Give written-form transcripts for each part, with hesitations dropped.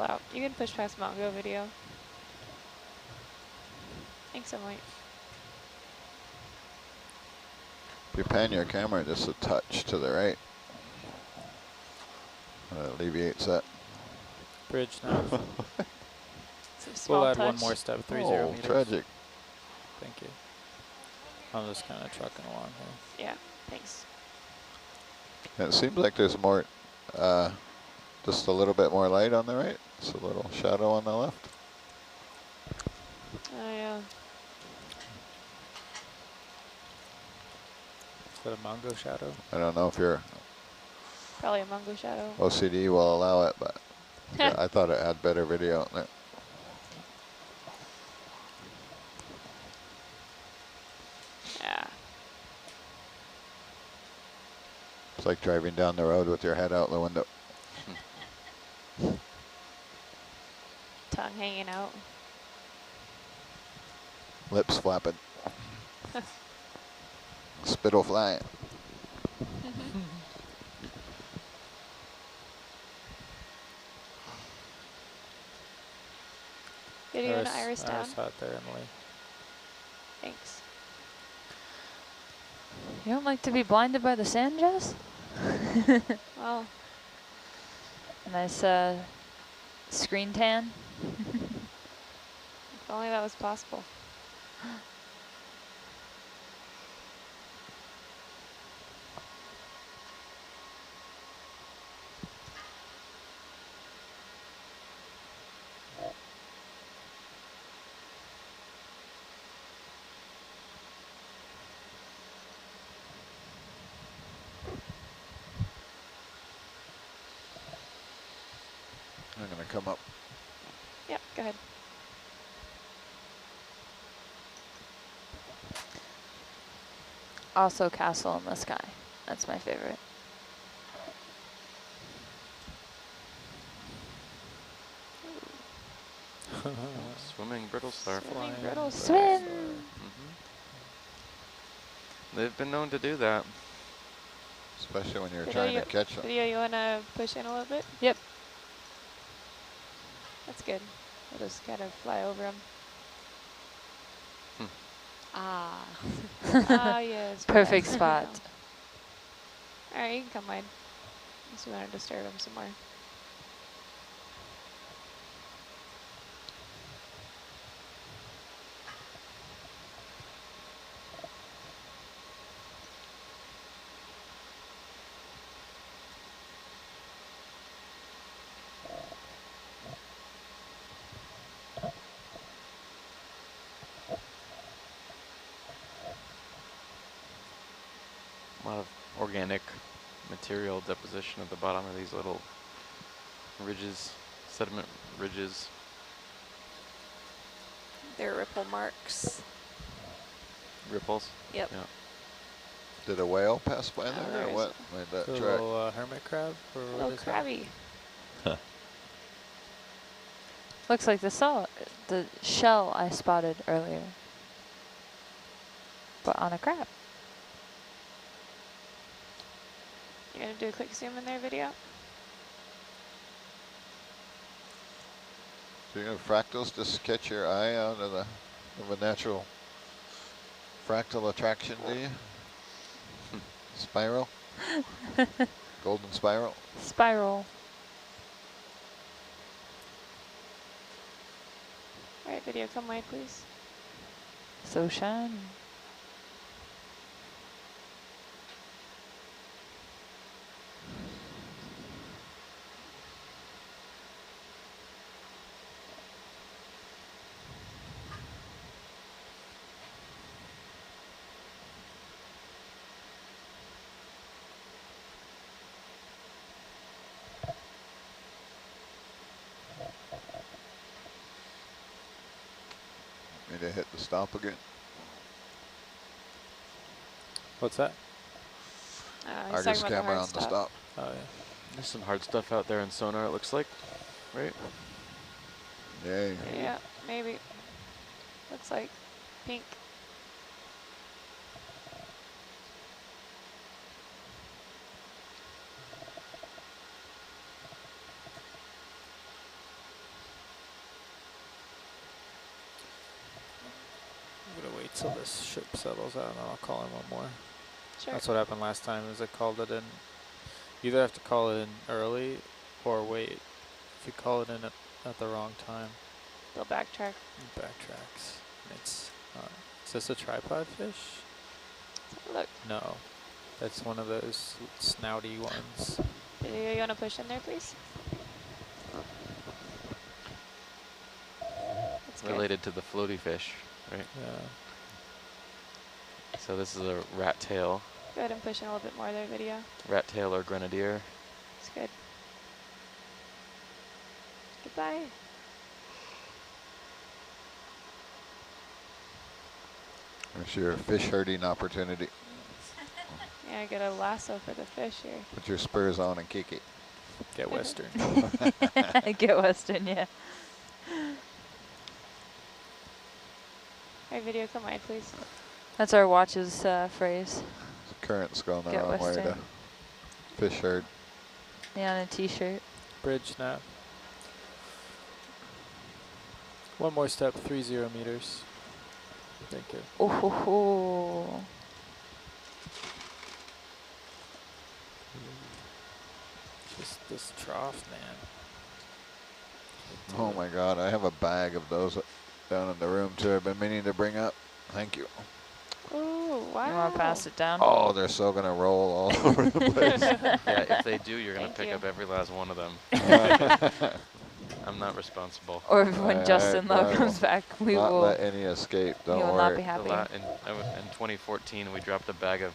out. You can push past Mongo video. Thanks, Emily. If you pan your camera just a touch to the right, that alleviates that. Bridge now. It's a small We'll add touch. one more step, 30 Oh, meters. tragic. Thank you. I'm just kind of trucking along here. Yeah, thanks. It seems like there's more, just a little bit more light on the right. It's a little shadow on the left. Oh, yeah. Is that a Mongo shadow? I don't know if your Probably a Mongo shadow. OCD will allow it, but yeah, I thought it had better video on there. Yeah. It's like driving down the road with your head out the window. Tongue hanging out. Lips flapping. Spittle flying. Video and iris down. Iris hot there, Emily. Thanks. You don't like to be blinded by the sand, Jess? Well, A nice screen tan. if only that was possible. I'm going to come up. Yep, go ahead. Also castle in the sky. That's my favorite. Swimming brittle star. Swimming brittle Swim! They've been known to do that. Especially when you're Video, trying to catch them. Video, you want to push in a little bit? Yep. That's good. We'll just kind of fly over them. Ah. Ah, yes. Perfect spot. All right, you can come wide. Unless you want to disturb them some more. A lot of organic material deposition at the bottom of these little ridges, sediment ridges. They're ripple marks. Ripples? Yep. Yeah. Did a whale pass by there there or is what? Made that The track. little hermit crab? Or A what little is that? crabby. Looks like the shell I spotted earlier. But on a crab. You gonna do a quick zoom in there, video? So you're gonna fractals just catch your eye out of a natural fractal attraction, do you? Spiral? Golden spiral? Spiral. All right, video, come wide, please. So shiny. Need to hit the stop again. What's that? He's Argus talking about camera hard on the stop. stop. Oh, yeah. There's some hard stuff out there in sonar, it looks like, right? Yay. Yeah, maybe. Looks like pink. wait till this ship settles out and I'll call in one more. Sure. That's what happened last time, is I called it in. You either have to call it in early or wait. If you call it in at the wrong time, They'll backtrack. it backtracks. It's, is this a tripod fish? Let's have a look. No, that's one of those snouty ones. Video, you want to push in there, please? That's good. Related to the floaty fish, right? Yeah. So this is a rat tail. Go ahead and push in a little bit more there, video. Rat tail or grenadier. It's good. Goodbye. There's your fish herding opportunity. Yeah, get a lasso for the fish here. Put your spurs on and kick it. Get Western. Get Western, yeah. Alright, video, come wide, please. That's our watch's phrase. Current's going the Get wrong way Western. to fish herd. Yeah, on a t-shirt. Bridge nav. One more step, 30 meters. Thank you. Oh ho ho. Just this trough, man. Oh my God, I have a bag of those down in the room too. I've been meaning to bring up. Thank you. Oh, wow. You want to pass it down? Oh, they're so gonna roll all over the place. Yeah, if they do, you're gonna Thank pick you. up every last one of them. I'm not responsible. Or when Justin Love I comes will back, we not will. let any escape. You Don't will not be worry. happy. In 2014, we dropped a bag of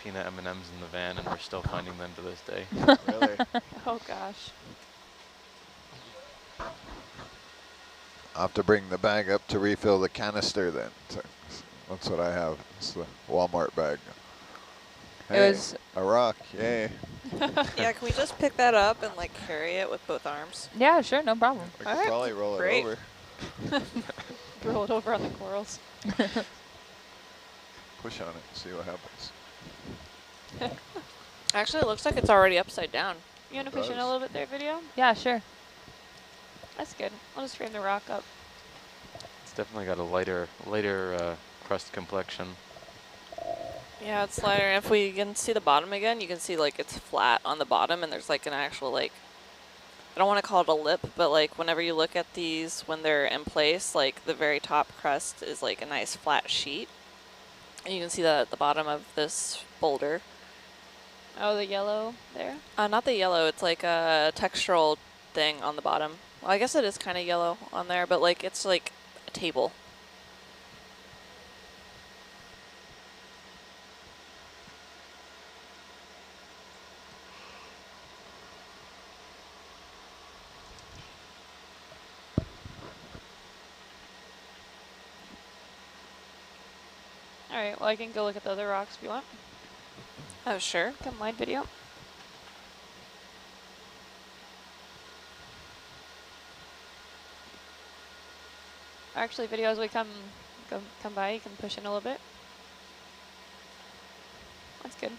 peanut M&Ms in the van, and we're still finding them to this day. Really? Oh, gosh. I'll have to bring the bag up to refill the canister then. So that's what I have. It's the Walmart bag. Hey, It was. a rock, yay. Yeah, can we just pick that up and like carry it with both arms? Yeah, sure, no problem. We All could right, probably roll great. it over. Roll it over on the corals. Push on it, see what happens. Actually, it looks like it's already upside down. You want to It push in a does. little bit there, video? Yeah, sure. That's good. I'll just frame the rock up. It's definitely got a lighter crust complexion. Yeah, it's lighter. If we can see the bottom again, you can see like it's flat on the bottom and there's like an actual like, I don't want to call it a lip, but like whenever you look at these when they're in place, like the very top crust is like a nice flat sheet. And you can see that at the bottom of this boulder. Oh, the yellow there? Not the yellow, it's like a textural thing on the bottom. Well, I guess it is kind of yellow on there, but like it's like a table. Alright, well, I can go look at the other rocks if you want. Oh, sure. Come wide, video. Actually, video, as we come by, you can push in a little bit. That's good.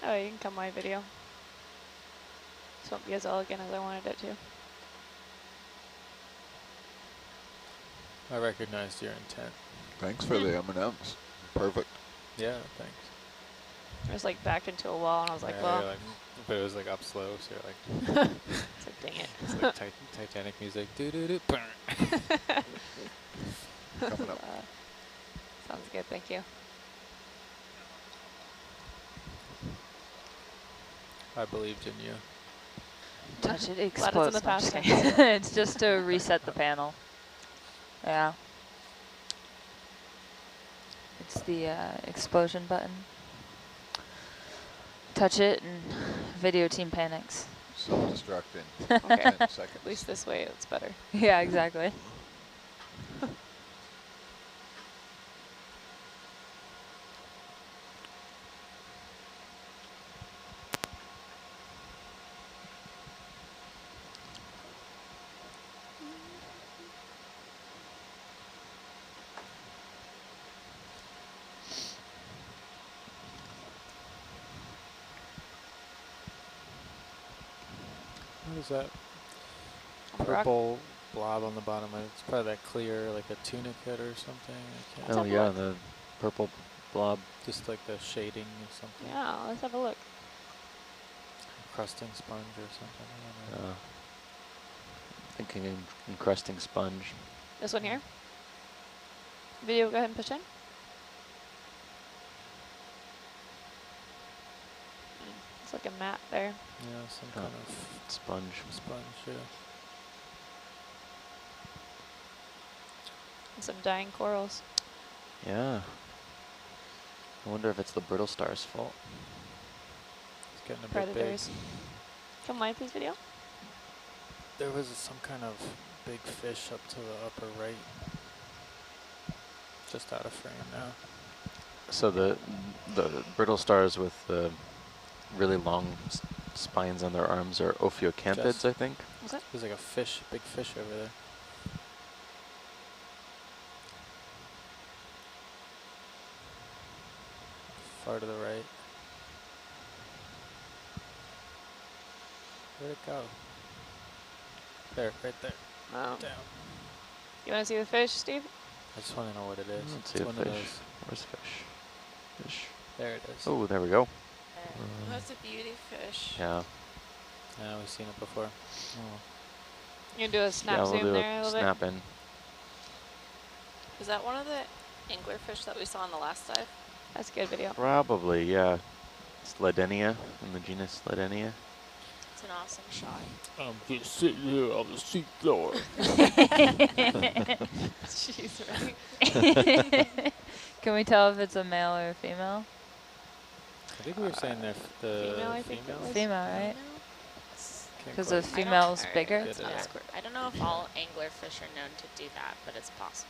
Oh, you can come wide, video. This won't be as elegant as I wanted it to. I recognized your intent. Thanks for the M&Ms. Perfect. Yeah, thanks. I was like backed into a wall, and I was like, Yeah, well, you're like, but it was like up slow, so you're like, it's like, dang it. it's like Titanic music. Doo doo doo. Coming up. Sounds good, thank you. I believed in you. Touch it, Glad it's in explodes. the No, I'm just past kidding. It's just to reset the panel. Yeah. It's the explosion button. Touch it and video team panics. Self-destruct in Okay. 10 At seconds. least this way it's better. Yeah, exactly. What is that On the rock. purple blob on the bottom? It's probably that clear, like a tunicate or something. I can't. Let's Oh have a yeah, look. the purple blob. Just like the shading or something. Yeah, let's have a look. Crusting sponge or something. I don't know. Thinking encrusting sponge. This one here. Video, go ahead and push in. It's like a mat there. Yeah, some kind of Sponge. sponge. Yeah. And some dying corals. Yeah. I wonder if it's the brittle star's fault. It's getting a bit big. Predators. Come live, please, video. There was some kind of big fish up to the upper right. Just out of frame now. So the brittle stars with the really long spines on their arms are ophiocanthids, Just- I think. What's that? There's like a fish, big fish over there. Far to the right. Where'd it go? There, right there. Oh. Down. You want to see the fish, Steve? I just want to know what it is. Let's It's see a one of fish. those. Where's fish? Fish. There it is. Oh, there we go. That's a beauty fish. Yeah. Yeah, we've seen it before. Oh. You can do a snap yeah, we'll zoom do there a a little snap in. Is that one of the anglerfish that we saw on the last dive? bit. That's a good video. Probably, yeah. Sledenia, in the genus Sledenia. It's an awesome shot. I'm just sitting here on the seafloor. Jeez, right? Can we tell if it's a male or a female? I think we were saying they're the female, I think it females. was. Female, right? Can't Because quite- the female's Alright. bigger. Get it. I don't know if all anglerfish are known to do that, but it's possible.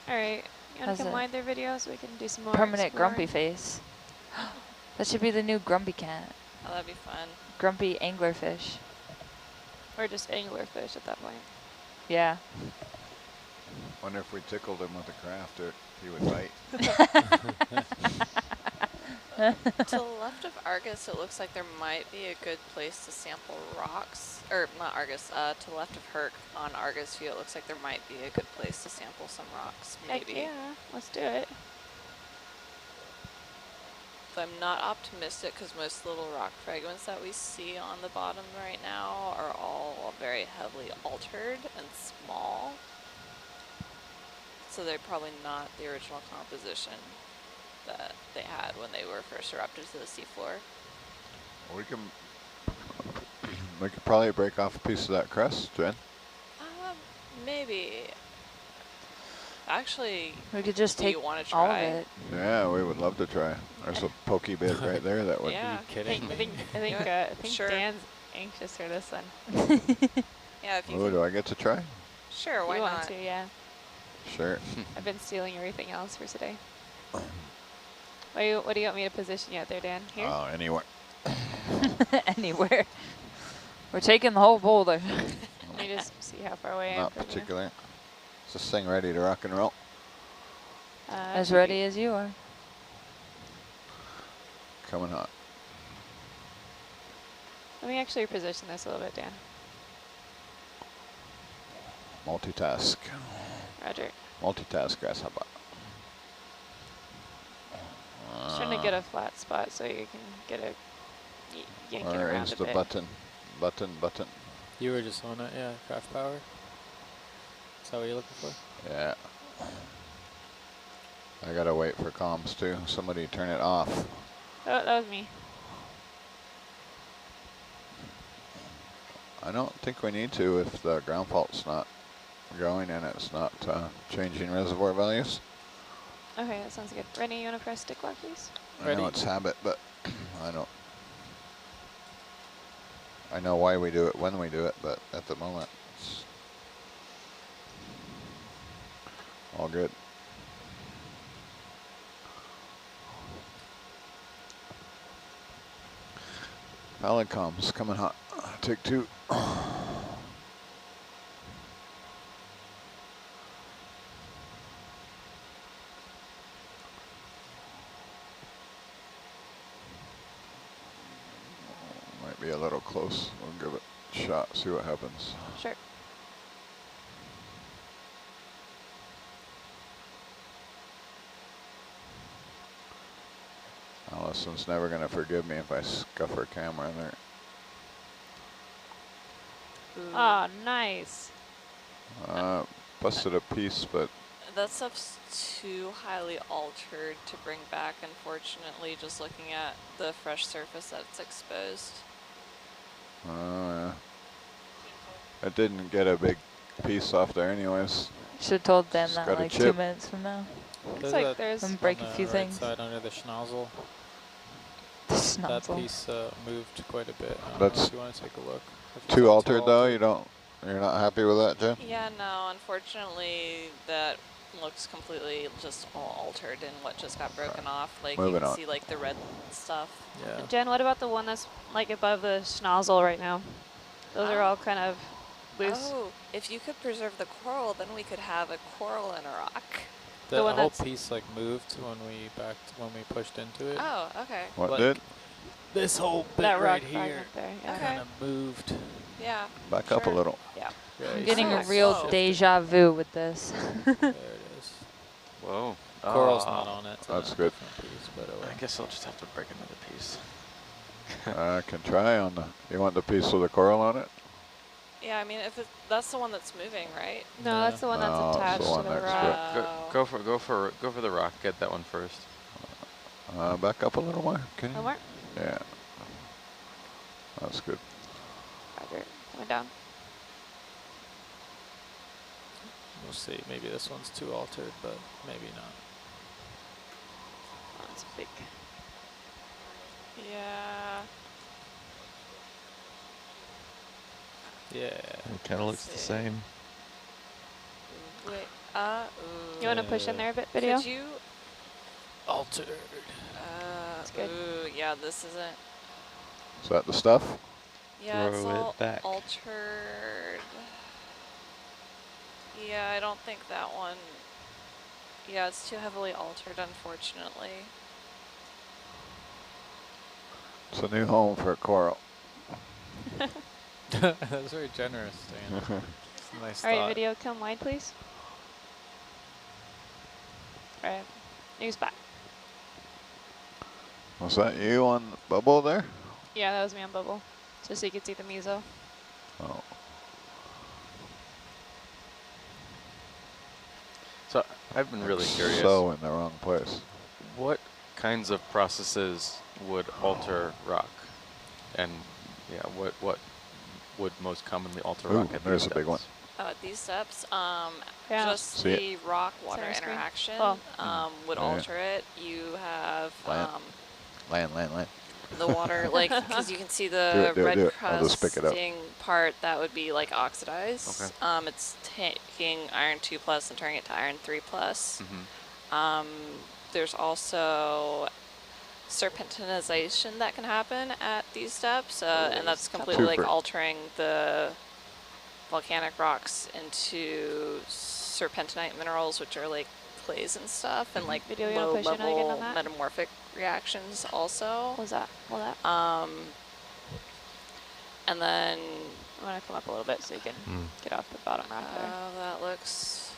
All right. You want How's to come it? live their video so we can do some more Permanent exploring? grumpy face. That should be the new grumpy cat. Oh, that'd be fun. Grumpy anglerfish. Or just anglerfish at that point. Yeah. Wonder if we tickled him with a craft or if he would bite. To the left of Argus, it looks like there might be a good place to sample rocks. Or not Argus, to the left of Herc on Argus view, it looks like there might be a good place to sample some rocks, maybe. Heck yeah, let's do it. But I'm not optimistic because most of the little rock fragments that we see on the bottom right now are all very heavily altered and small. So they're probably not the original composition that they had when they were first erupted to the seafloor. We could probably break off a piece of that crust, Jen. Maybe. Actually, We could just do take you want to all of try? it. Yeah, we would love to try. There's a pokey bit right there that would. Yeah. Kidding me? I think Sure. Dan's anxious for this one. Yeah, if you Oh, can, do I get to try? sure, why you want not? to, yeah. Sure. I've been stealing everything else for today. What do you want me to position you out there, Dan? Here? Oh, anywhere. Anywhere. We're taking the whole boulder. Let me just see how far away I am Not from you. particular. Is this thing ready to rock and roll? As ready as you are. Coming hot. Let me actually position this a little bit, Dan. Multitask. Roger. Multitask grasshopper. Just trying to get a flat spot so you can get a yank it Or around is a the bit. button. You were just on it, yeah. Craft power. Is that what you're looking for? Yeah. I gotta wait for comms too. Somebody turn it off. Oh, that was me. I don't think we need to if the ground fault's not going and it's not changing reservoir values. Okay, that sounds good. Rennie, you want to press stick lock, please? I Ready. know it's habit, but I don't. I know why we do it when we do it, but at the moment it's all good. Valid comms coming hot. Take two. Might be a little close. We'll give it a shot, see what happens. Sure. Allison's never going to forgive me if I scuff her camera in there. Oh, nice. Busted a piece, but That stuff's too highly altered to bring back, unfortunately, just looking at the fresh surface that's exposed. yeah. It didn't get a big piece off there anyways. Should have told them It's that got a like 2 chip. minutes from now. Looks like there's And break a few right things. side under the schnozzle. The That schnozzle. piece moved quite a bit. I don't That's know if you want to take a look. If it's too all altered though. You're not happy with that, Jen? Yeah, no, unfortunately, that looks completely just all altered in what just got broken off. Like, you Moving can on. see, like, the red stuff. Yeah. Jen, what about the one that's like above the schnozzle right now? Those are all kind of loose. Oh, if you could preserve the coral, then we could have a coral in a rock. The one whole that's- piece like moved when we pushed into it. Oh, okay. What Like- did? This whole bit That right rock here fragment there. Yeah. Okay. kind of moved. Yeah. Back up a Sure. little. Yeah. Yeah, I'm you getting see a it's real Whoa. deja vu with this. There it is. Whoa. Coral's Ah, not on it. It's That's a good. different piece, but I guess I'll just have to break another piece. I can try on the. You want the piece with the coral on it? Yeah, I mean, if that's the one that's moving, right? No, that's the one that's No, it's the attached one to the next to rock. it. Go for the rock. Get that one first. Back up a little more. Can you? One more. Yeah. That's good. Roger. Coming down. we'll see. Maybe this one's too altered, but maybe not. Oh, it's big. Yeah. Yeah. It kind of looks the same. Wait. You want to push in there a bit, video? Could you? Altered. That's good. Ooh, yeah, this isn't. Is that the stuff? Yeah, it's Throw it all back. altered. Yeah, I don't think that one. Yeah, it's too heavily altered, unfortunately. It's a new home for a coral. That's very generous, Dana. It's a nice All right, thought. video, come wide, please. All right, new spot. Was that you on the bubble there? Yeah, that was me on bubble, just so you could see the meso. Oh. So I've been really curious. So in the wrong place. What kinds of processes would alter rock? And yeah, what would most commonly alter Ooh, rock at there's these a big one. depths? Oh, at these steps, Yeah. just See it? the rock-water Center screen? interaction Oh. would Yeah. alter it. You have Land. the water, like, because you can see Do the it, do it, red do it. I'll just pick it up. crusting part that would be like oxidized. Okay. It's taking iron 2+ and turning it to iron 3+. Mm-hmm. There's also serpentinization that can happen at these steps, and that's completely like Super. altering the volcanic rocks into serpentinite minerals, which are like clays and stuff, and like Video, you wanna push in again on low-level that? metamorphic reactions also. What was that? What was that? And then I'm gonna come up a little bit so you can get off the bottom rock there. that looks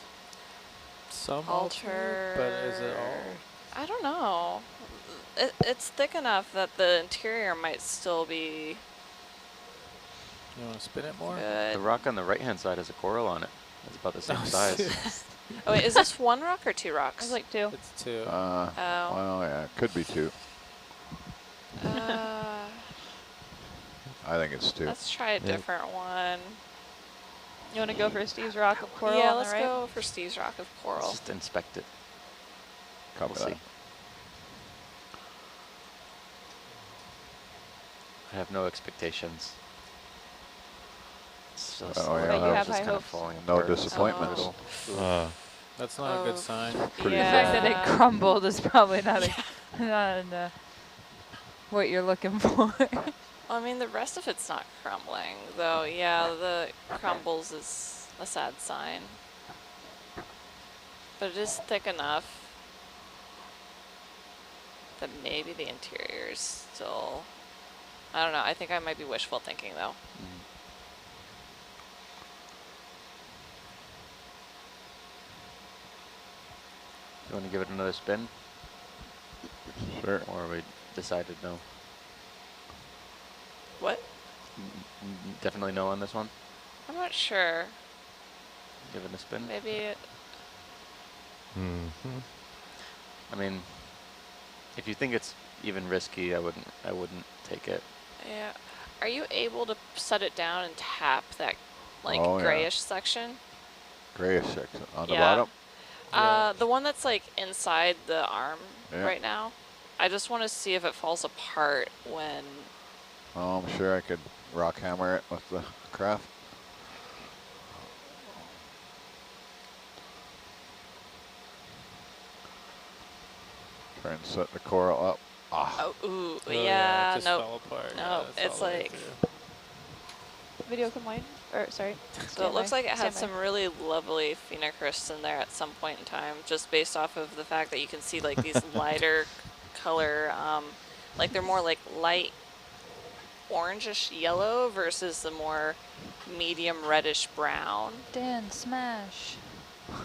Some altered. but is it all? I don't know. It's thick enough that the interior might still be You want to spin it more? good. The rock on the right-hand side has a coral on it. It's about the same size. Oh wait, is this one rock or two rocks? There's like two. It's two. Oh. Well, yeah, it could be two. I think it's two. Let's try a different one. You want to go for Steve's rock of coral Yeah, on let's the right? go for Steve's rock of coral. Let's just inspect it. Copy We'll that. see. I have no expectations. It's just, Oh, yeah, But you no. have just high kind of hopes. falling No apart. disappointments. That's not a good sign. Pretty The fact that it Yeah. crumbled is probably not what you're looking for. I mean, the rest of it's not crumbling, though. Yeah, the crumbles is a sad sign. But it is thick enough that maybe the interior is still I don't know. I think I might be wishful thinking though. Mm. You want to give it another spin? Sure. Or we decided no? What? Definitely no on this one? I'm not sure. Give it a spin? Maybe it, Mm-hmm. I mean, if you think it's even risky, I wouldn't take it. yeah. Are you able to set it down and tap that like Oh, yeah. grayish section? Grayish section on the Yeah. bottom. The one that's like inside the arm Yeah. right now. I just want to see if it falls apart when. Oh, I'm sure I could rock hammer it with the craft. Try and set the coral up. Ah, Oh, ooh, Oh, yeah, it just no. fell apart. No, Yeah, it it's fell right like- through. Video combined, or sorry. So it looks like it had Standby. some really lovely phenocrysts in there at some point in time, just based off of the fact that you can see like these lighter color, like they're more like light orangish yellow versus the more medium reddish brown. Dan, smash.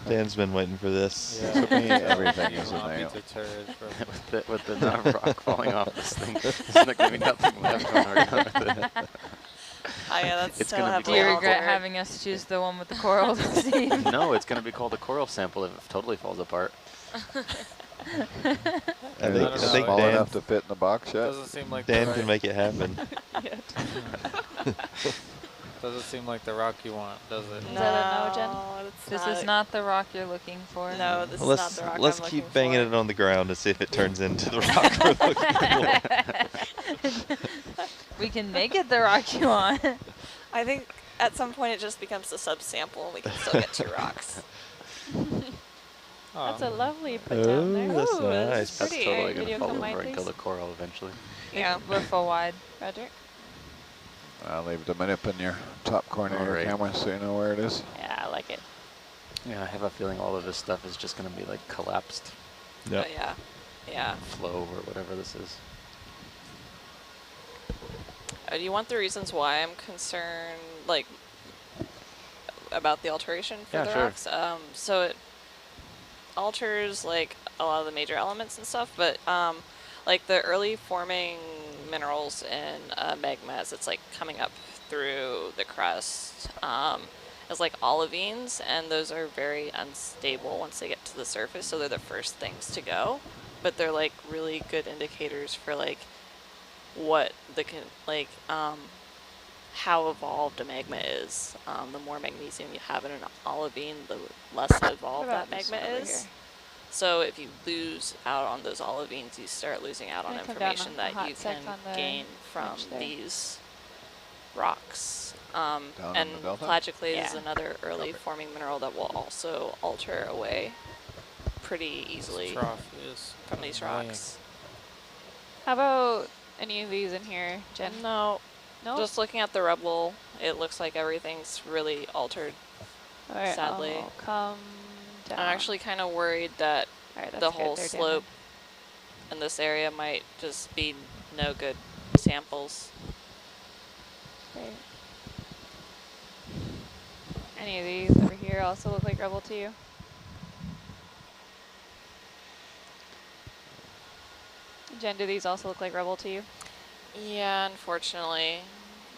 Dan's been waiting for this. To me, everything You is a want me nail. to turd for with the amount of rock falling off this thing, there's not going to be nothing left when we're done with it. Oh yeah, that's It's still gonna be heavily Do you Well, regret altered. having us choose the one with the coral theme? No, it's going to be called a coral sample if it totally falls apart. I don't think know. Small Dan, enough to fit in the box yet. Doesn't seem like Dan the can right, make it happen. doesn't seem like the rock you want, does it? Is that a no, Jen? it's This is not the rock you're looking for. No, this Well, is not the rock let's I'm keep looking banging for. it on the ground and see if it turns into the rock we're looking for. We can make it the rock you want. I think at some point it just becomes a subsample and we can still get 2 rocks. That's a Oh. lovely put down there. Ooh, that's Ooh, that's nice. That's Pretty. totally Alright, going to video fall combined, over and kill please. the coral eventually. Yeah. We're full wide. Roger. I'll leave the minute in your top corner of your Alright. camera so you know where it is. Yeah, I like it. Yeah, I have a feeling all of this stuff is just going to be like collapsed Yep. But yeah. Yeah. flow or whatever this is. Do you want the reasons why I'm concerned, like, about the alteration for Yeah, the sure. rocks? So it alters, like, a lot of the major elements and stuff, but, like, the early forming minerals in magma as it's, like, coming up through the crust is, like, olivines, and those are very unstable once they get to the surface, so they're the first things to go. But they're, like, really good indicators for, like, what the how evolved a magma is. The more magnesium you have in an olivine, the less evolved about that this magma one over is. here? So if you lose out on those olivines, you start losing out on Can I come down information the that hot you sec can on the gain from edge there? these rocks. Down in And the delta? plagioclase is Yeah. another early forming mineral that will also alter away pretty easily This trough is from these annoying. rocks. How about any of these in here, Jen? No, No? just looking at the rubble, it looks like everything's really altered. Alright, sadly. I'll come down. I'm actually kind of worried that Alright, that's the good, whole they're down slope in this area might just be no good samples. there. Great. Any of these over here also look like rubble to you? Jen, do these also look like rubble to you? Yeah, unfortunately.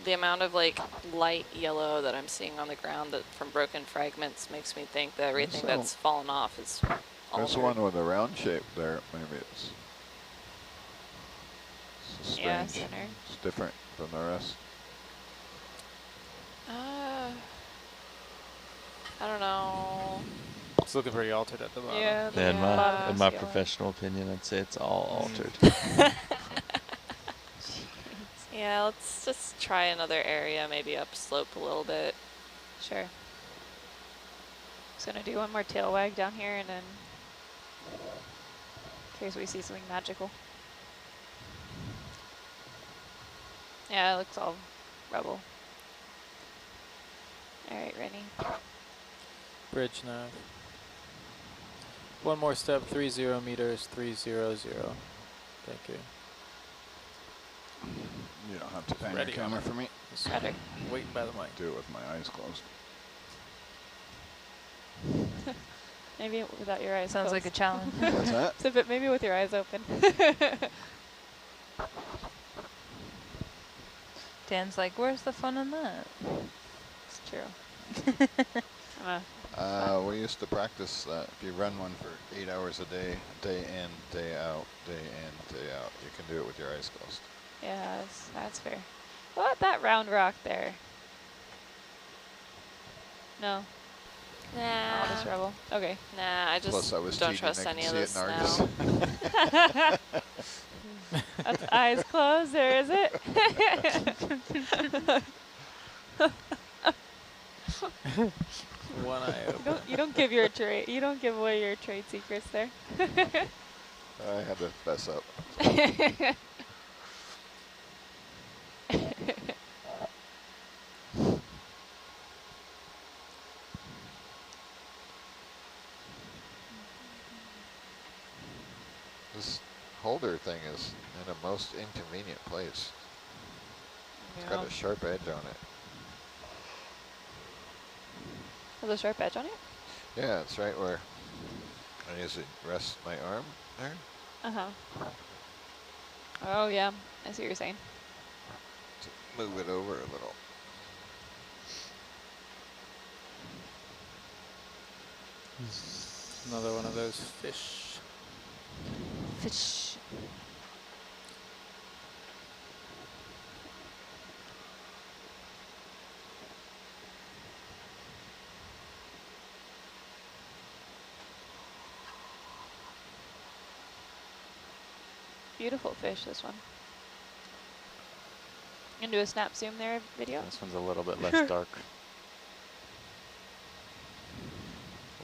The amount of like light yellow that I'm seeing on the ground that from broken fragments makes me think that everything So- that's fallen off is There's altered. one with a round shape there. Maybe it's Yeah, strange. center. It's different from the rest. I don't know. It's looking pretty altered at the bottom. Yeah, the In my bottom in my scale. professional opinion, I'd say it's all altered. Yeah, let's just try another area, maybe upslope a little bit. Sure. Just gonna do one more tail wag down here and then in case we see something magical. Yeah, it looks all rubble. Alright, Rennie. Bridge nav. One more step, 30 meters, 300. Thank you. You don't have to pan your Ready on camera it. for me. Just Roger. waiting by the mic. Do it with my eyes closed. Maybe without your eyes Sounds closed. like a challenge. What's that? So, but maybe with your eyes open. Dan's like, where's the fun in that? It's true. We used to practice that. If you run one for 8 hours a day, day in, day out, day in, day out, you can do it with your eyes closed. Yeah, that's fair. What, that round rock there? No. Nah. All this rubble. Okay. Nah, I Plus, just I was don't cheating. trust I can any of see it this in now. Argus. That's eyes closed, there is it? One eye open. You don't give your trade. You don't give away your trade secrets there. I had to fess up. This holder thing is in a most inconvenient place. It's got a sharp edge on it. Has a sharp edge on it? Yeah, it's right where I usually rest my arm there. Uh-huh. Oh, yeah. I see what you're saying. To move it over a little. Another one of those fish. Fish. Beautiful fish, this one. You can do a snap zoom there video? This one's a little bit less dark.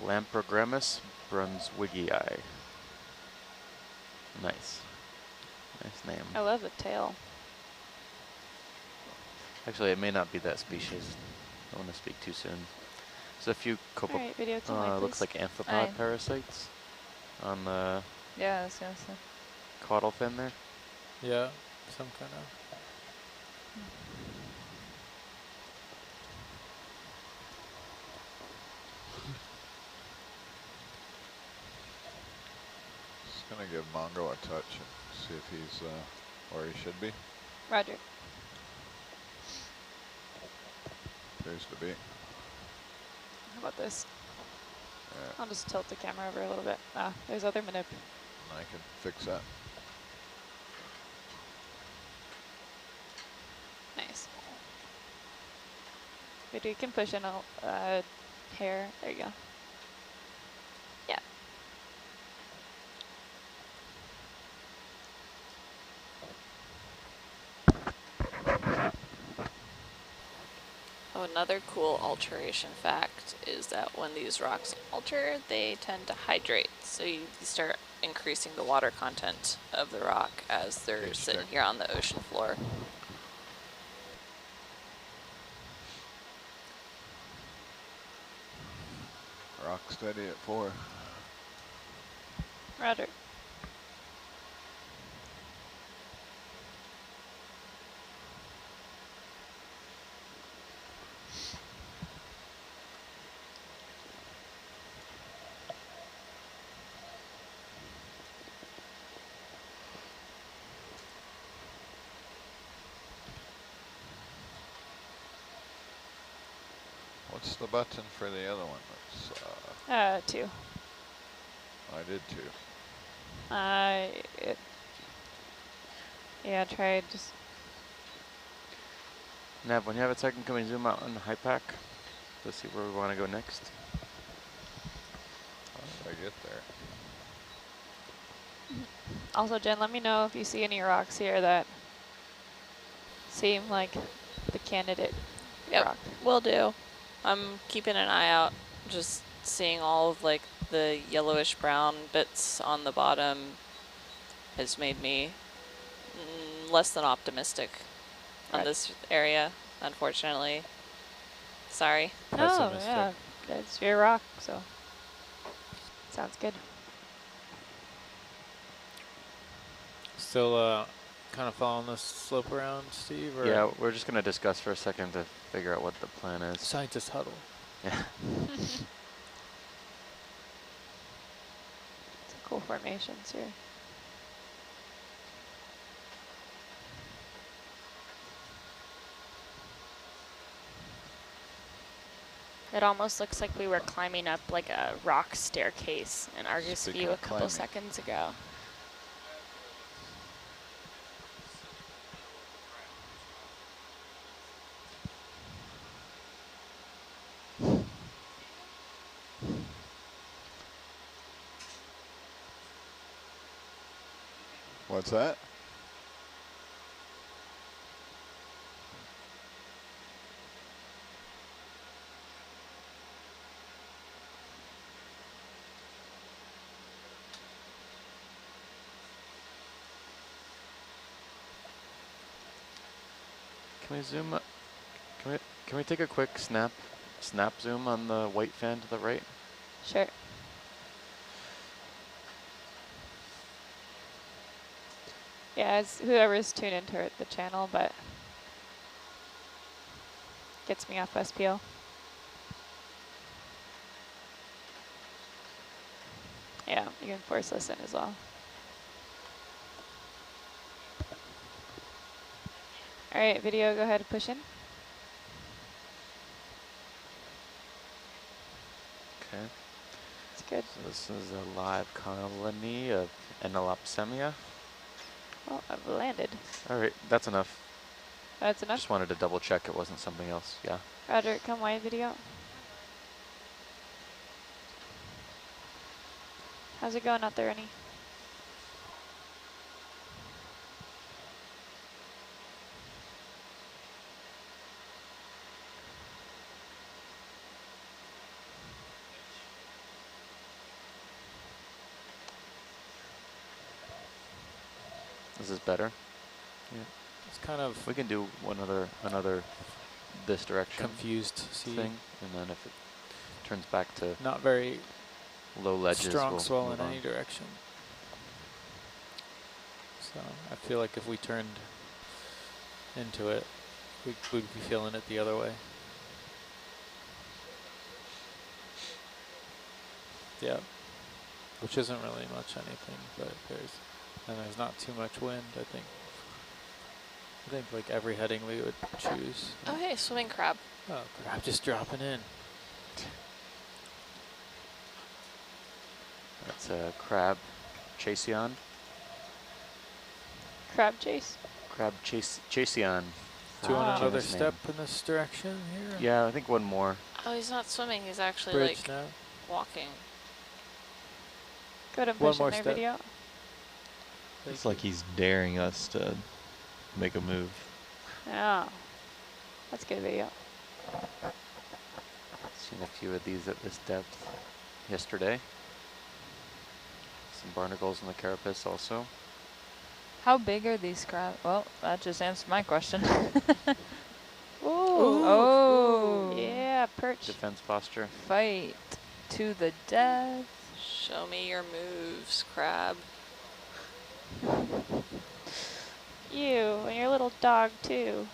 Lamprogrammus brunswigii. Nice. Nice name. I love the tail. Actually, it may not be that species. I don't want to speak too soon. There's a few couple, Alright, video to mic, looks please. like amphipod Aye. parasites on the Yeah, I was gonna say. caudal fin there. Yeah, some kind of. Just gonna give Mongo a touch and see if he's where he should be. Roger. Appears to be. How about this? Yeah, I'll just tilt the camera over a little bit. Ah, there's other manip. I can fix that. Nice. Maybe you can push in a hair. There you go. Yeah. Oh, another cool alteration fact is that when these rocks alter, they tend to hydrate. So you start increasing the water content of the rock as they're Good sitting check. here on the ocean floor. Rock steady at 4. Roger. What's the button for the other one? That's, 2. I did 2. Yeah, try just. Nav, when you have a second, can we zoom out on the high pack to see where we want to go next? How did I get there? Also, Jen, let me know if you see any rocks here that seem like the candidate Yep, rock. will do. I'm keeping an eye out, just seeing all of like the yellowish brown bits on the bottom has made me less than optimistic on Right. this area, unfortunately. Sorry. Oh, Pessimistic. yeah. It's your rock, so. Sounds good. Still kind of following the slope around, Steve? Or Yeah, we're just gonna discuss for a second to figure out what the plan is. scientist huddle. Yeah. Some cool formations here. It almost looks like we were climbing up like a rock staircase in Argus Speaking View a of couple climbing. seconds ago. What's that? Can we zoom up? Can we take a quick snap zoom on the white fan to the right? Sure. Yeah, it's whoever's tuned into the channel, but gets me off SPL. Yeah, you can force listen as well. All right, video, go ahead and push in. Okay. It's good. So this is a live colony of Enelopsemia. Well, I've landed. All right, that's enough. That's enough. Just wanted to double check it wasn't something else. Yeah. Roger, come wide video. How's it going out there, Ernie? This is better. Yeah. It's kind of We can do another this direction confused. See, thing, and then if it turns back to not very low ledges, strong we'll swell move in on. any direction. So I feel like if we turned into it, we'd be feeling it the other way. Yeah, which isn't really much anything, but there's not too much wind. I think like every heading we would choose. Oh, hey, swimming crab. Oh, crap, just dropping in. That's a crab chaseon. Crab chase? Crab chaseon. Do you want Ah. another Genus step name. in this direction here? Yeah, I think one more. Oh, he's not swimming. He's actually Bridge like now. walking. Go ahead and One push more in there, step. video. It's like he's daring us to make a move. Yeah. That's good video. Seen a few of these at this depth yesterday. Some barnacles in the carapace also. How big are these crabs? Well, that just answered my question. Ooh. Oh. Yeah, perch. Defense posture. Fight to the death. Show me your moves, crab. You and your little dog, too.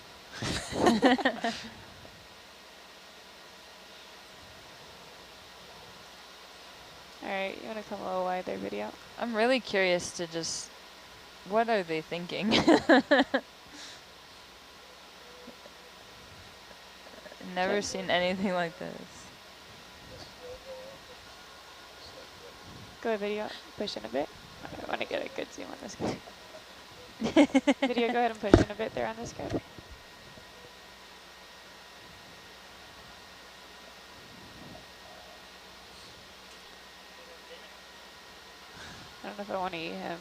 All right, you want to come a little wide there, video? I'm really curious to just, what are they thinking? Never Okay. seen anything like this. Go ahead, video. Push in a bit. I want to get a good zoom on this guy. Video, go ahead and push in a bit there on this guy. I don't know if I want to eat him.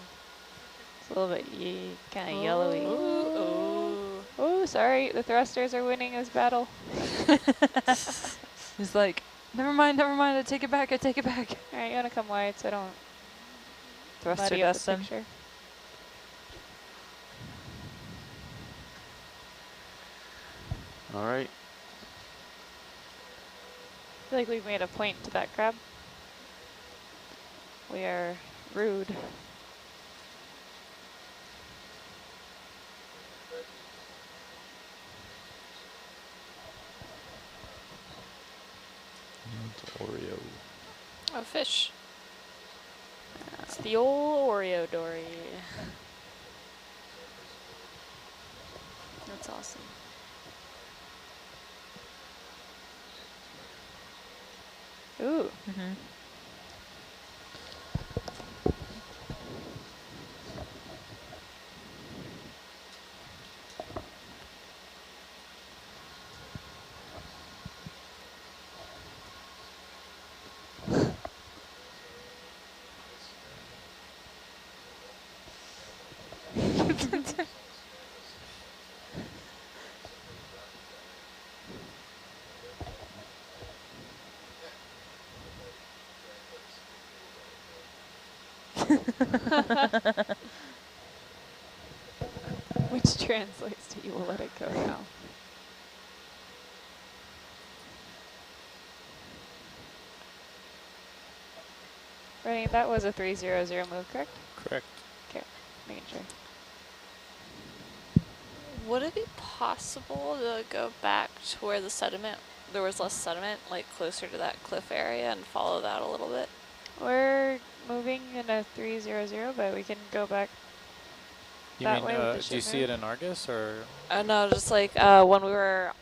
It's a little bit kind of yellowy. Ooh. Oh, sorry. The thrusters are winning this battle. He's like, never mind, I take it back, I take it back. All right, you want to come wide so I don't Thruster muddy up dust the him. picture. All right. I feel like we've made a point to that crab. We are rude. It's Oreo. Oh, fish. It's the old Oreo dory. That's awesome. Ooh. Mm-hmm. Which translates to you will let it go now. Right, that was a 300 move, correct? Correct. Okay, making sure. Would it be possible to go back to where the sediment, there was less sediment, like closer to that cliff area and follow that a little bit? We're moving in a 300, but we can go back You that mean, way with the do you ship see move? it in Argus or? No, just like when we were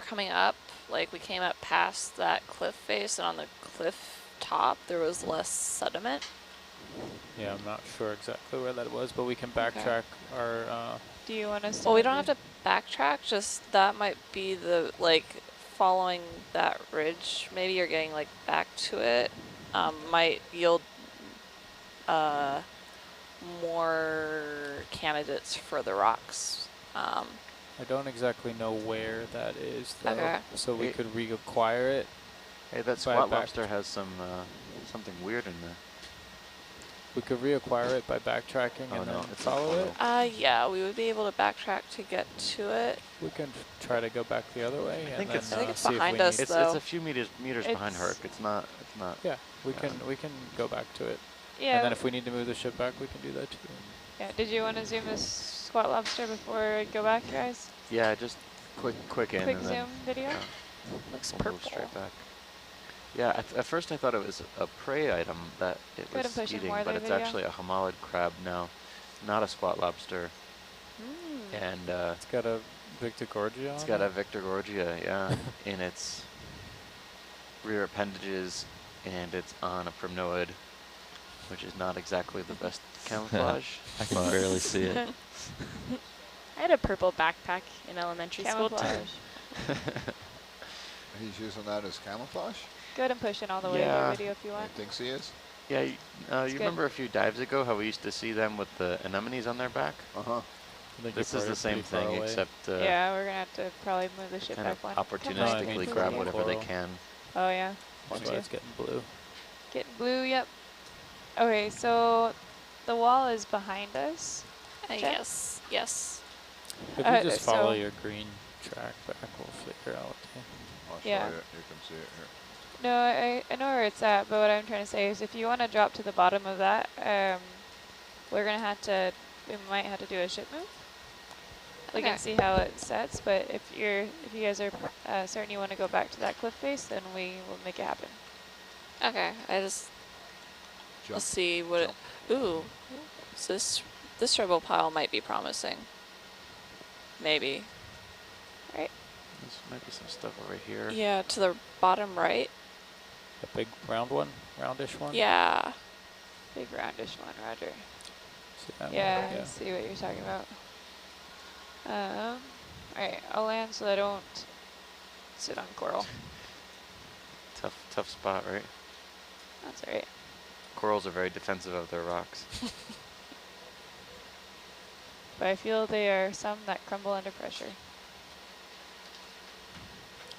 coming up, like we came up past that cliff face, and on the cliff top there was less sediment. Yeah, I'm not sure exactly where that was, but we can Okay. backtrack our. Do you want us to? Well, we don't have to backtrack, just that might be the, like, following that ridge, maybe you're getting, like, back to it, might yield more candidates for the rocks. I don't exactly know where that is, though. Okay. So we Hey. could reacquire it. Hey, that By squat back- lobster has some something weird in there. We could reacquire it by backtracking Oh, and no, then it's a follow it. photo. Yeah, we would be able to backtrack to get to it. We can try to go back the other way and think then it's- I think it's see if behind we us, need- It's though. a few meters behind It's- Herc. It's not. Yeah, we Yeah. can go back to it. Yeah. And then if we need to move the ship back, we can do that too. Yeah. Did you want to zoom this squat lobster before I go back, guys? Yeah, just quick in Quick and zoom then video. yeah, Looks we'll move purple. straight back. Yeah, at first I thought it was a prey item that it Go ahead and was push in eating, more of but the it's video. actually a homalid crab now, not a squat lobster, and It's got a Victorgorgia it's on got it. a Victorgorgia, yeah, in its rear appendages, and it's on a primnoid, which is not exactly the best camouflage. I can but barely see it. I had a purple backpack in elementary school too. Camouflage. He's using that as camouflage? Go ahead and push in all the way to Yeah. the video if you He want. thinks he is? Yeah, you good. remember a few dives ago how we used to see them with the anemones on their back? Uh-huh. I think This you're is the same pretty far thing, away. except Yeah, we're gonna have to probably move the ship kind back of one. Come opportunistically on. grab Yeah. whatever they Coral. can. Oh yeah. That's One, why two. it's getting blue. Getting blue. Yep. Okay, so the wall is behind us. Check. Yes, yes. If you just follow so- your green track back, we'll figure out. I'll show Yeah. you. You can see it here. No, I know where it's at, but what I'm trying to say is if you want to drop to the bottom of that, we might have to do a ship move. We Okay. can see how it sets, but if you guys are certain you want to go back to that cliff face, then we will make it happen. Okay, let's Jump. see what it, ooh, so this rebel pile might be promising. Maybe. Right? There's might be some stuff over here. Yeah, to the bottom right. A big round one, roundish one. Yeah. Big roundish one, Roger. See that one? Yeah, I see what you're talking about. Alright, I'll land so I don't sit on coral. Tough spot, right? That's alright. Corals are very defensive of their rocks. But I feel they are some that crumble under pressure.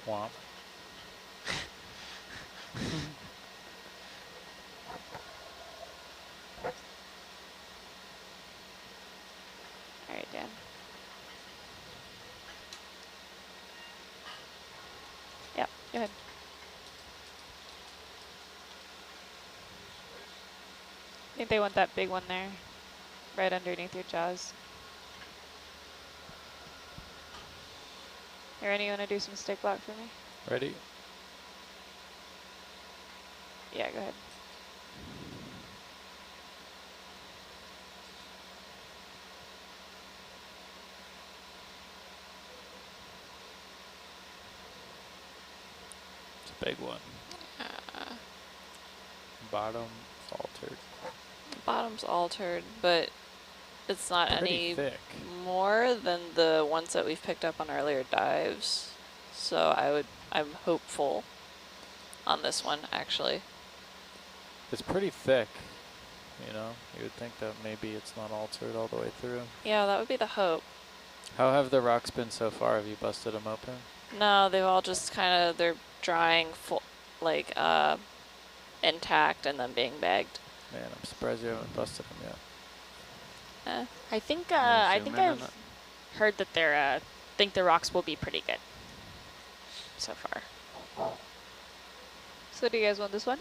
Womp. Alright, Dan. Yep, go ahead. I think they want that big one there, right underneath your jaws. Here, Rennie, you want to do some stick block for me? Ready? Yeah, go ahead. It's a big one. Bottom altered. Bottom's altered, but it's not Pretty any thick. more than the ones that we've picked up on earlier dives. So I'm hopeful on this one, actually. It's pretty thick. You know, you would think that maybe it's not altered all the way through. Yeah, that would be the hope. How have the rocks been so far? Have you busted them open? No, they've all just kind of, they're drying full, like, intact and then being bagged. Man, I'm surprised you haven't busted them yet. I think zoom in on I've that? heard that they're think the rocks will be pretty good so far. So do you guys want this one?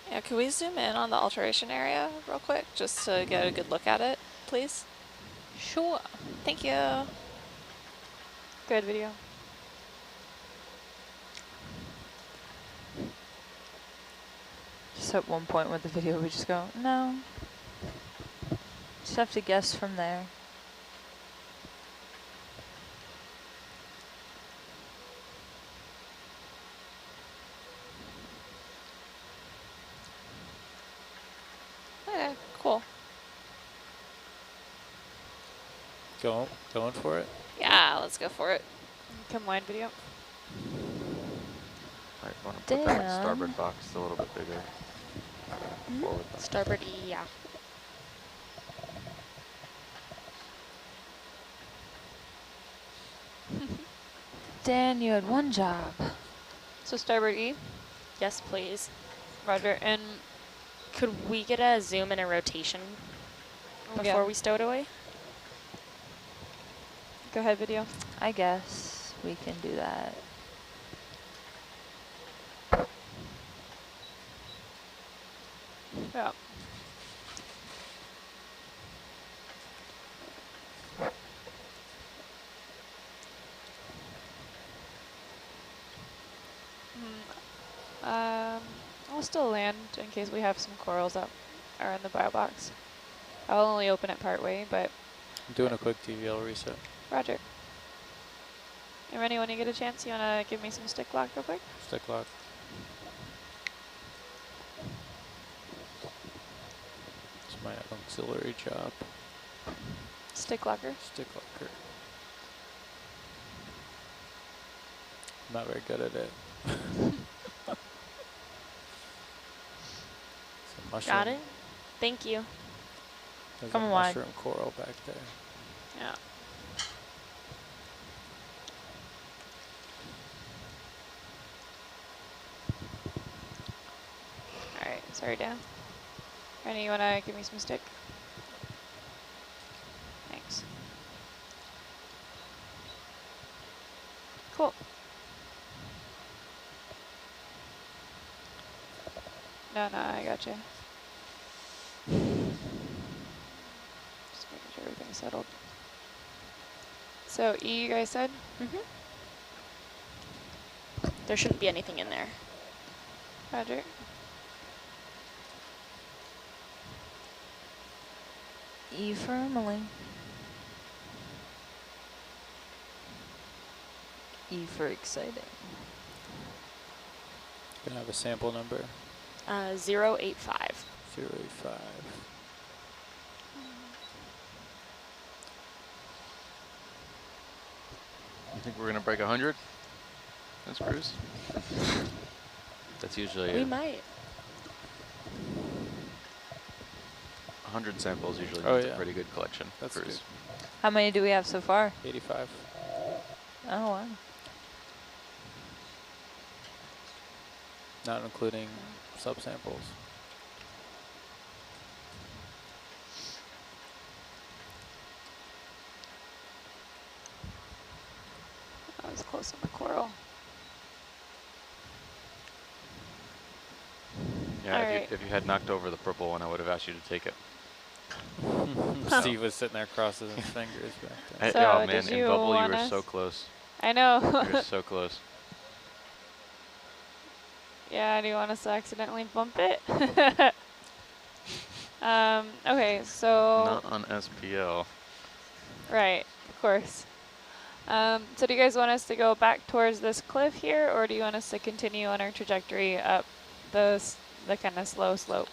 Yeah, can we zoom in on the alteration area real quick, just to get a good look at it, please? Sure. Thank you. Good video. Just at one point with the video, we just go, no. Just have to guess from there. Okay, cool. Going for it? Yeah, let's go for it. Come line video. Alright, want to put that Damn. starboard box a little bit bigger. Forward box. Starboard E, yeah. Dan, you had one job. So starboard E. Yes, please. Roger. And Could we get a zoom and a rotation before yeah. we stow it away? Go ahead, video. I guess we can do that. Yeah. I'll still land in case we have some corals that are in the bio box. I'll only open it part way, but I'm doing a quick TVL reset. Roger. And Rennie, when you get a chance, you wanna give me some stick lock real quick? Stick lock. It's my auxiliary job. Stick locker. Stick locker. I'm not very good at it. It's a mushroom. Got it? Thank you. There's Come a on. mushroom coral back there. Yeah. Alright, sorry, Dan. Rennie, you wanna give me some stick? Thanks. Cool. No, I gotcha. Just making sure everything's settled. So E, you guys said? There shouldn't be anything in there. Roger. E for Emily. E for exciting. Gonna have a sample number. 085. 085. You think we're gonna break 100? That's cruise. That's usually We might. 100 samples usually Oh, means yeah. a pretty good collection. That's cruise. How many do we have so far? 85. Oh, wow. Not including subsamples. I was close on the coral. Yeah, Alright. if you had knocked over the purple one, I would have asked you to take it. Steve was sitting there crossing his fingers back there. So, Oh man, did in you bubble you want were us? so close. I know. You were so close. Yeah, do you want us to accidentally bump it? Okay, so... Not on SPL. Right, of course. So do you guys want us to go back towards this cliff here, or do you want us to continue on our trajectory up the kind of slow slope?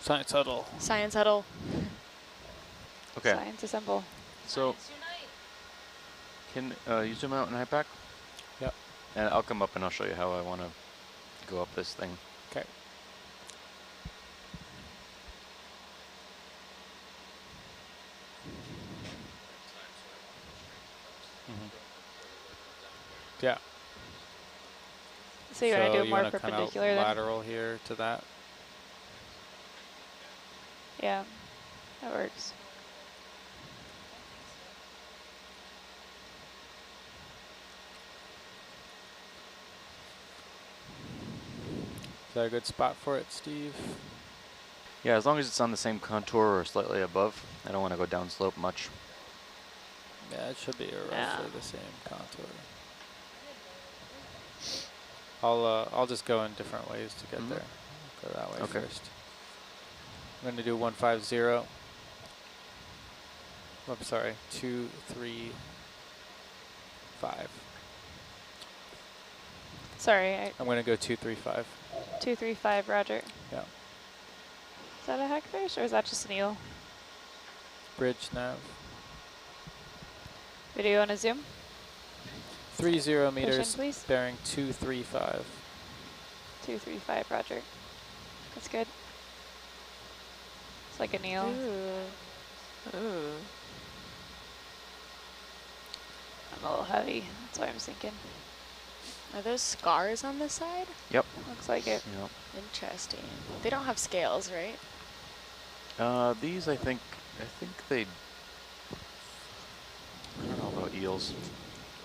Science huddle. Science huddle. Okay. Science assemble. So, can you zoom out and high pack? Yep. And I'll come up and I'll show you how I want to go up this thing. Okay. Yeah. So you want to do it more wanna perpendicular kinda then? lateral here to that. Yeah, that works. Is that a good spot for it, Steve? Yeah, as long as it's on the same contour or slightly above. I don't want to go down slope much. Yeah, it should be roughly Yeah. the same contour. I'll just go in different ways to get there. Go that way Okay. first. I'm going to do 150. I'm sorry, 235. Sorry, I'm going to go 235. 235, Roger. Yeah. Is that a hagfish or is that just an eel? Bridge nav. Video on a zoom? 30 meters, Push in, please. bearing 235. 235, Roger. That's good. It's like an eel. Ooh. Ooh. I'm a little heavy. That's what I'm thinking. Are those scars on the side? Yep. Looks like it. Yep. Interesting. They don't have scales, right? These I think they, I don't know about eels.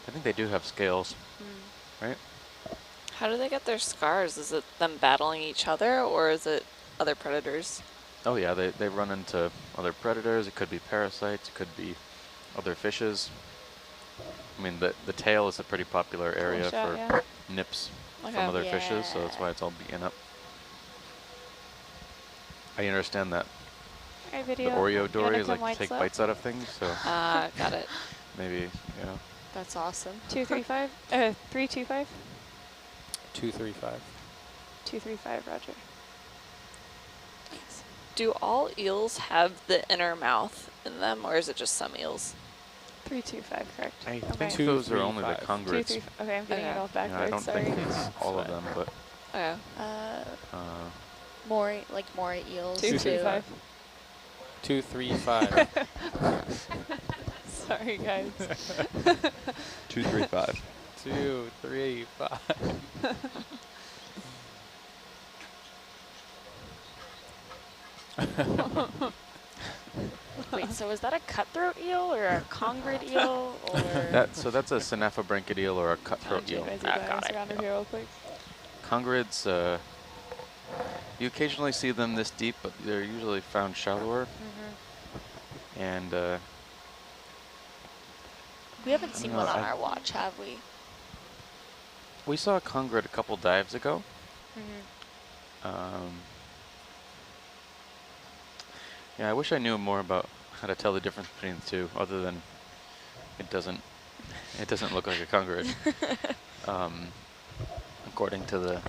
I think they do have scales, right? How do they get their scars? Is it them battling each other, or is it other predators? Oh yeah, they run into other predators. It could be parasites. It could be other fishes. I mean, the tail is a pretty popular area shot, for yeah. nips Okay. from other fishes, so that's Yeah. why it's all beaten up. I understand that Alright, the video. Oreo You wanna dory is come like wide to take slope? bites out of things, so Got it. maybe, you know. That's awesome. 235? 325? 235. 235, Roger. Do all eels have the inner mouth in them, or is it just some eels? 325, correct. I Okay. think those are only the 235. congrates. Okay, I'm getting it Okay. all Yeah, I backwards, don't sorry. think it's all of them, but Okay. More eels. 235. 235. Sorry, guys. 235. 235. Wait, so is that a cutthroat eel or a congrid eel or? so that's a Synaphobranchid eel or a cutthroat eel. got it. Around here real quick. Congrids, you occasionally see them this deep, but they're usually found shallower. And We haven't seen No, one on I- our watch, have we? we saw a congrid a couple dives ago. Yeah, I wish I knew more about how to tell the difference between the two, other than it doesn't look like a congrid. According to the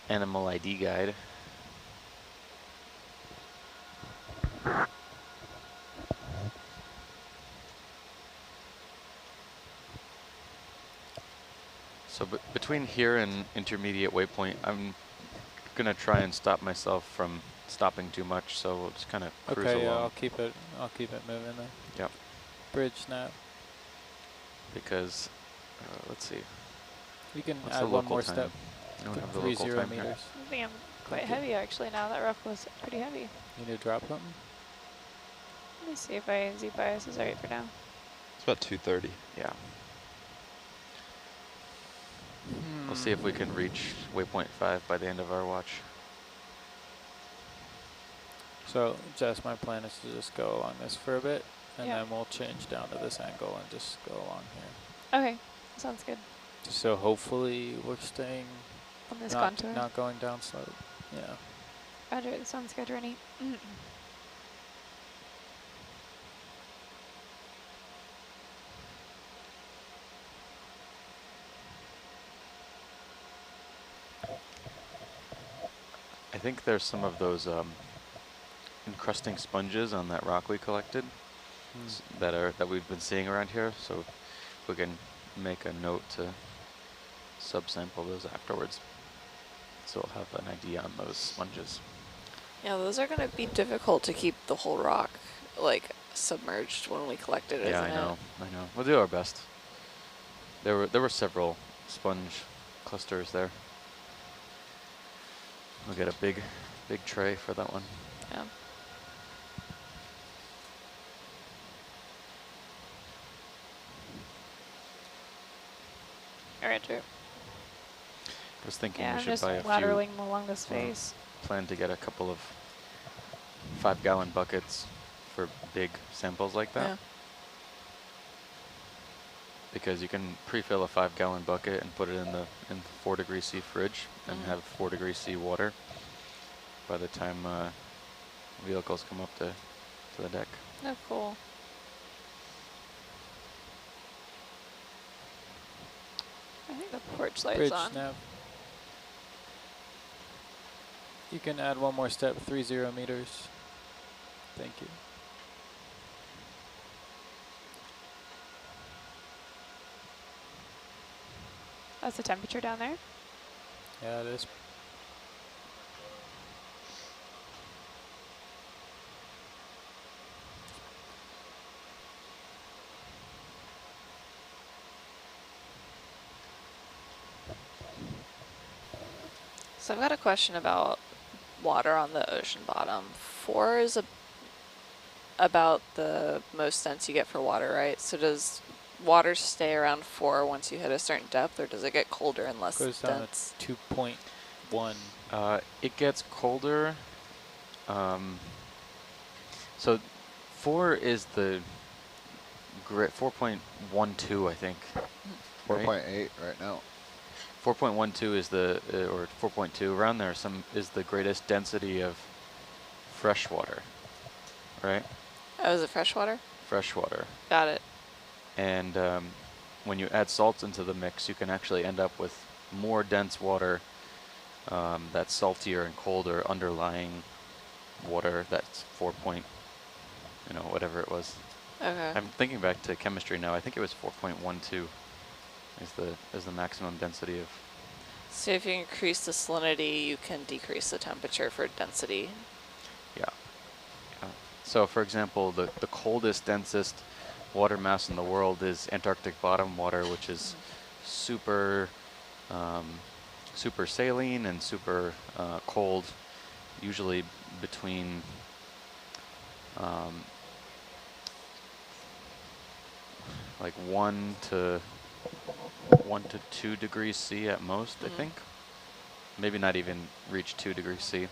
animal ID guide. So between here and intermediate waypoint, I'm gonna try and stop myself from stopping too much, so we'll just kind of cruise Okay, yeah, along. I'll keep it moving then. Yep. Bridge nav. Because let's see. You can What's add the one local more time? step. I don't have the 30 local time here. meters. I think I'm quite heavy actually now. That rough was pretty heavy. You need to drop something? Let me see if my Z bias is alright for now. It's about 230. Yeah. We'll see if we can reach waypoint 5 by the end of our watch. So, Jess, my plan is to just go along this for a bit, and Yeah. then we'll change down to this angle and just go along here. Okay, sounds good. So hopefully we're staying On this not, contour. not going down slope. Yeah. Roger, it sounds good, Rennie. I think there's some of those encrusting sponges on that rock we collected that we've been seeing around here. So we can make a note to subsample those afterwards. So we'll have an idea on those sponges. Yeah, those are going to be difficult to keep the whole rock like submerged when we collect it, Yeah, isn't I know. We'll do our best. There were several sponge clusters there. We'll get a big tray for that one. Yeah. Roger. I was thinking Yeah, we I'm should just buy a few. lateraling along this face. Plan to get a couple of 5-gallon buckets for big samples like that. Yeah. Because you can pre-fill a 5-gallon bucket and put it in the 4° C fridge and have 4° C water by the time vehicles come up to the deck. Oh, cool. I think the porch light's Bridge on. nav. You can add one more step, 30 meters. Thank you. That's the temperature down there. Yeah, it is. So I've got a question about water on the ocean bottom. 4 is about the most dense you get for water, right? So does water stay around 4 once you hit a certain depth, or does it get colder and less Goes down dense? to 2.1. It gets colder. So 4 is the 4.12, I think. 4.8 right now. 4.12 is the, or 4.2 around there. Is the greatest density of fresh water, right? Oh, is it freshwater? Freshwater. Got it. And when you add salts into the mix, you can actually end up with more dense water that's saltier and colder underlying water that's 4 point, whatever it was. Okay. I'm thinking back to chemistry now. I think it was 4.12 is the maximum density of. So if you increase the salinity, you can decrease the temperature for density. Yeah. So for example, the coldest, densest water mass in the world is Antarctic bottom water, which is super super saline and super cold, usually between like 1 to 2 degrees C at most, I think. Maybe not even reach 2 degrees C.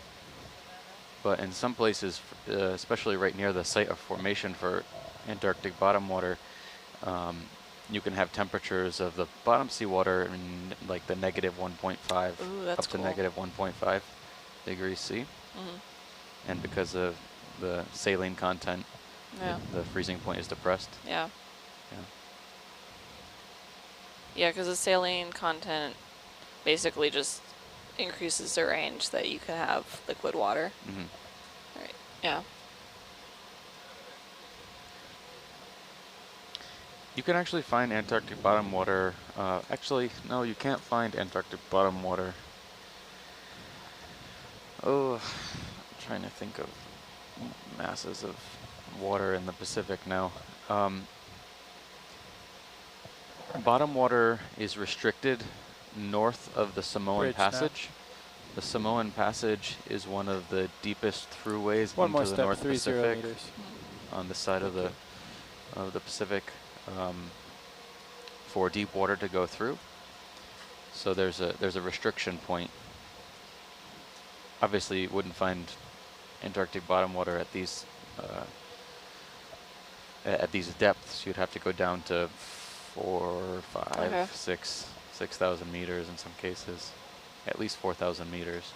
But in some places, especially right near the site of formation for Antarctic bottom water, you can have temperatures of the bottom seawater in like the -1.5 up to -1.5 degrees C. And because of the saline content, the freezing point is depressed. Yeah. Yeah, because the saline content basically just increases the range that you can have liquid water. Right. Yeah. You can actually find Antarctic bottom water. Actually, no, you can't find Antarctic bottom water. Oh, I'm trying to think of masses of water in the Pacific now. Bottom water is restricted north of the Samoan Passage. The Samoan Passage is one of the deepest throughways into the North Pacific on the side of the Pacific for deep water to go through. So there's a restriction point. Obviously, you wouldn't find Antarctic bottom water at these depths. You'd have to go down to 4, 5, 6, 6,000 meters in some cases, at least 4,000 meters.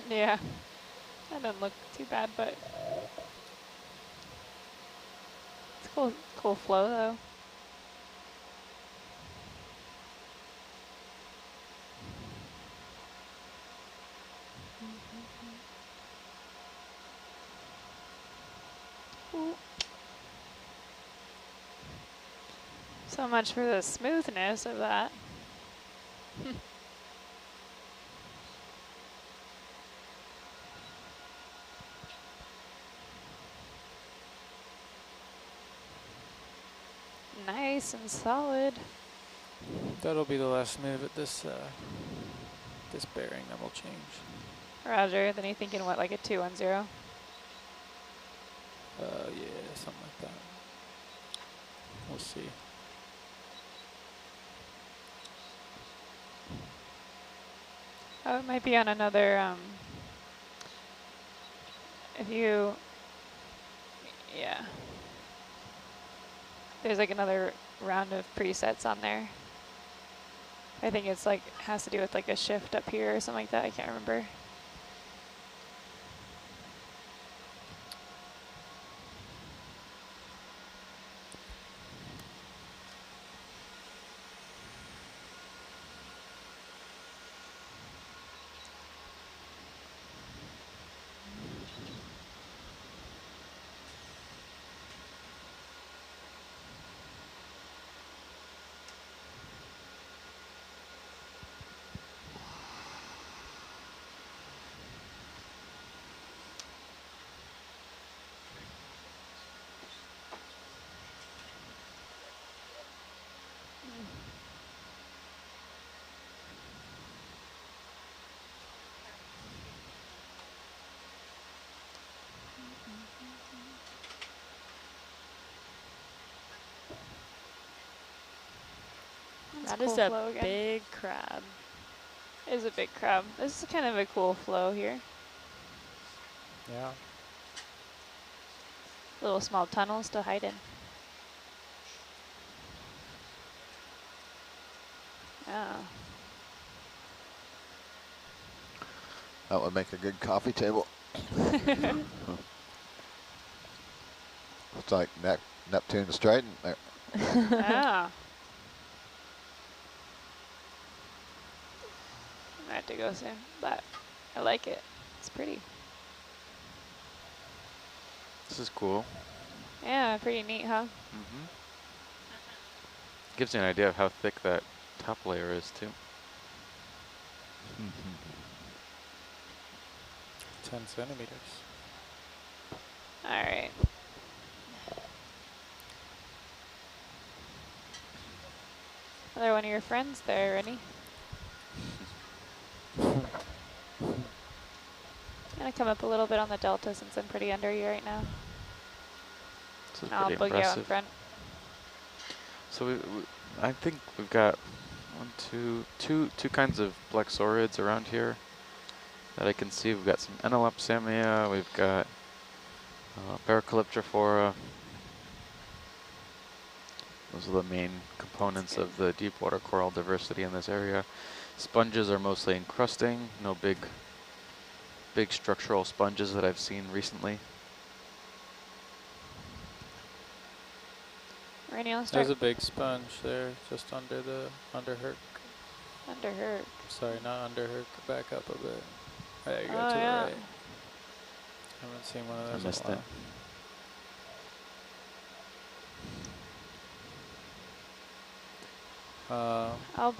Yeah, that doesn't look too bad, but it's cool flow though. Ooh. So much for the smoothness of that. Nice and solid. That'll be the last move at this this bearing, then we'll change. Roger, then you're thinking what, like a 210? Yeah, something like that. We'll see. Oh, it might be on another, if you, yeah. There's like another round of presets on there. I think it's like, has to do with like a shift up here or something like that, I can't remember. That Cool is a flow again. big crab. It is a big crab. This is kind of a cool flow here. Yeah. Little small tunnels to hide in. Yeah. That would make a good coffee table. It's like Neptune's trident there. Yeah. I have to go soon, but I like it. It's pretty. This is cool. Yeah, pretty neat, huh? Mm-hmm. Gives you an idea of how thick that top layer is too. 10 centimeters. All right. Another one of your friends there, Rennie. Gonna come up a little bit on the delta since I'm pretty under you right now. This is I'll pretty boogie out in impressive. front. So I think we've got two kinds of plexaurids around here that I can see. We've got some Enalepsamia, we've got Paracalyptrophora. Those are the main components of the deep water coral diversity in this area. Sponges are mostly encrusting, no big structural sponges that I've seen recently. Rennie, I'll start There's a big sponge there, just under Herc. under her. Sorry, not under Herc. Back up a bit. There you go, Oh, to yeah. the right. Haven't seen one of those I missed in a it. while. I'll